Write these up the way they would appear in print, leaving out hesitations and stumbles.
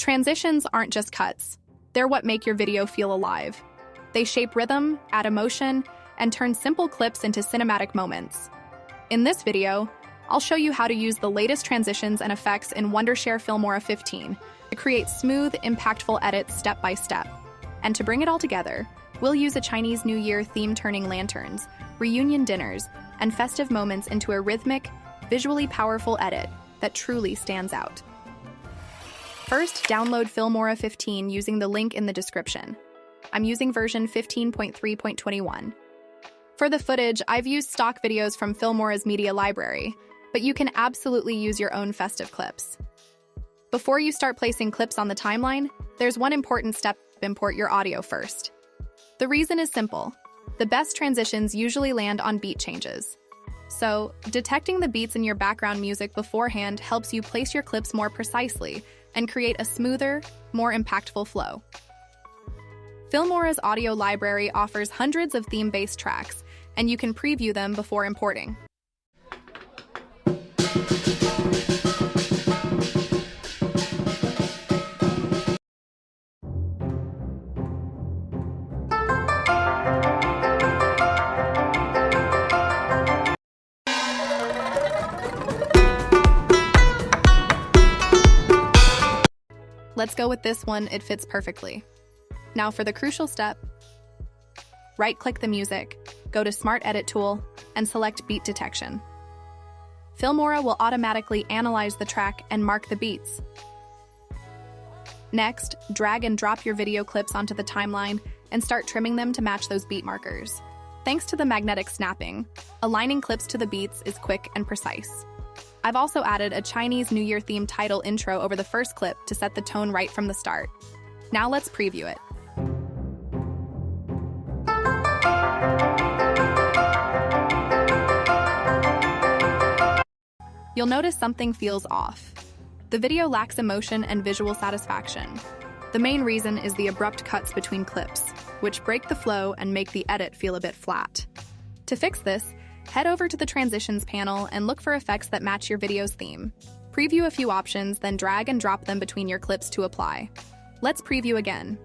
Transitions aren't just cuts. They're what make your video feel alive. They shape rhythm, add emotion, and turn simple clips into cinematic moments. In this video, I'll show you how to use the latest transitions and effects in Wondershare Filmora 15 to create smooth, impactful edits step by step. And to bring it all together, we'll use a Chinese New Year theme turning lanterns, reunion dinners, and festive moments into a rhythmic, visually powerful edit that truly stands out. First, download Filmora 15 using the link in the description. I'm using version 15.3.21. For the footage, I've used stock videos from Filmora's media library, but you can absolutely use your own festive clips. Before you start placing clips on the timeline, there's one important step: import your audio first. The reason is simple. The best transitions usually land on beat changes. So, detecting the beats in your background music beforehand helps you place your clips more precisely and create a smoother, more impactful flow. Filmora's audio library offers hundreds of theme-based tracks, and you can preview them before importing. Let's go with this one, it fits perfectly. Now for the crucial step. Right-click the music, go to Smart Edit tool, and select Beat Detection. Filmora will automatically analyze the track and mark the beats. Next, drag and drop your video clips onto the timeline and start trimming them to match those beat markers. Thanks to the magnetic snapping, aligning clips to the beats is quick and precise. I've also added a Chinese New Year themed title intro over the first clip to set the tone right from the start. Now let's preview it. You'll notice something feels off. The video lacks emotion and visual satisfaction. The main reason is the abrupt cuts between clips, which break the flow and make the edit feel a bit flat. To fix this, head over to the Transitions panel and look for effects that match your video's theme. Preview a few options, then drag and drop them between your clips to apply. Let's preview again.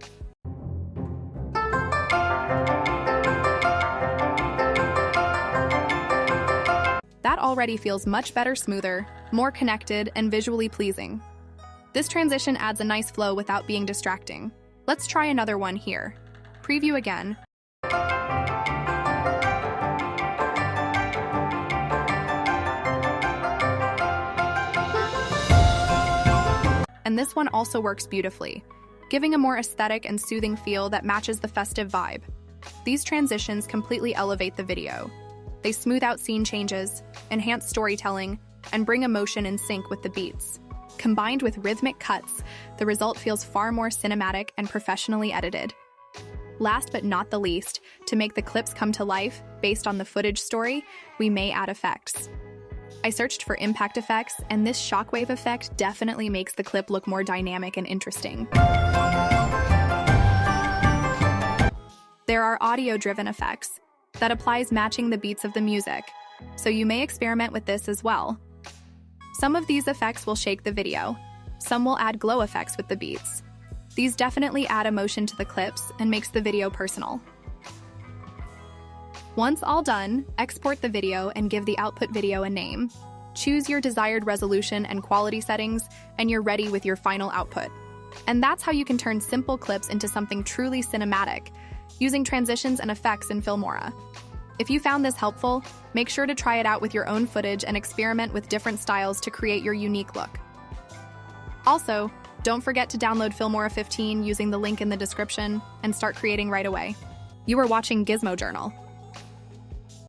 That already feels much better, smoother, more connected, and visually pleasing. This transition adds a nice flow without being distracting. Let's try another one here. Preview again. And this one also works beautifully, giving a more aesthetic and soothing feel that matches the festive vibe. These transitions completely elevate the video. They smooth out scene changes, enhance storytelling, and bring emotion in sync with the beats. Combined with rhythmic cuts, the result feels far more cinematic and professionally edited. Last but not the least, to make the clips come to life based on the footage story, we may add effects. I searched for impact effects, and this shockwave effect definitely makes the clip look more dynamic and interesting. There are audio-driven effects that applies matching the beats of the music, so you may experiment with this as well. Some of these effects will shake the video. Some will add glow effects with the beats. These definitely add emotion to the clips and makes the video personal. Once all done, export the video and give the output video a name. Choose your desired resolution and quality settings, and you're ready with your final output. And that's how you can turn simple clips into something truly cinematic, using transitions and effects in Filmora. If you found this helpful, make sure to try it out with your own footage and experiment with different styles to create your unique look. Also, don't forget to download Filmora 15 using the link in the description and start creating right away. You are watching Gizmo Journal.